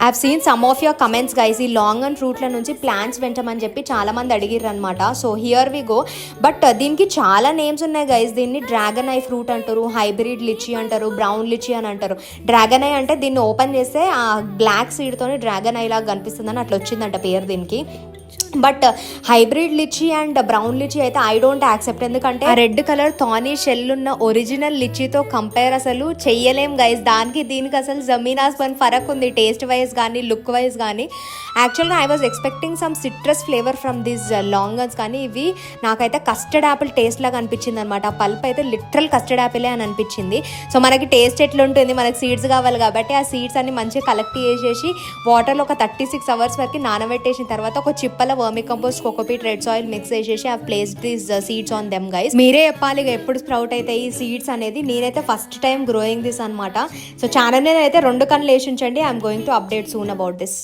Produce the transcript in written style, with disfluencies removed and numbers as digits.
Have seen some of your comments guys, ఈ longan ఫ్రూట్ల నుంచి ప్లాంట్స్ పెంచమని చెప్పి చాలా మంది అడిగిర్రు అనమాట. So here we go. But దీనికి చాలా నేమ్స్ ఉన్నాయి గైస్. దీన్ని డ్రాగన్ ఐ ఫ్రూట్ అంటారు, హైబ్రిడ్ లిచీ అంటారు, బ్రౌన్ లిచీ అని అంటారు. డ్రాగన్ ఐ అంటే దీన్ని ఓపెన్ చేస్తే ఆ బ్లాక్ సీడ్తోని డ్రాగన్ ఐ లాగా కనిపిస్తుందని అట్లా వచ్చిందంట పేరు దీనికి. But hybrid lychee and brown lychee అయితే ఐ డోంట్ యాక్సెప్ట్. ఎందుకంటే ఆ రెడ్ కలర్ థానీ షెల్ ఉన్న ఒరిజినల్ లిచీతో కంపేర్ అసలు చెయ్యలేం గైస్. దానికి దీనికి అసలు జమీన్ ఆస్మాన్ ఫరక్ ఉంది, టేస్ట్ వైజ్ కానీ లుక్ వైజ్ కానీ. యాక్చువల్గా I was expecting some citrus flavour from this longans, కానీ ఇవి నాకైతే కస్టర్డ్ యాపిల్ టేస్ట్ లాగా అనిపించింది అనమాట. ఆ పల్ప్ అయితే లిటరల్ కస్టర్డ్ యాపిలే అని అనిపించింది. సో మనకి టేస్ట్ ఎట్లుంటుంది, మనకి సీడ్స్ కావాలి కాబట్టి ఆ సీడ్స్ అన్ని మంచిగా కలెక్ట్ చేసేసి వాటర్లో ఒక 36 అవర్స్ వరకు నానబెట్టేసిన తర్వాత ఒక చిప్పల vermicompost, cocopeat, red soil mix చేసేసి I placed these seeds on them guys. మీరే చెప్పాలి ఎప్పుడు స్ప్రౌట్ అయితే ఈ సీడ్స్ అనేది. నేనైతే ఫస్ట్ టైం గ్రోయింగ్ దిస్ అనమాట. సో ఛానల్ అయితే 2 కన్నులు వేసి ఉంచండి. I'm going to update soon about this.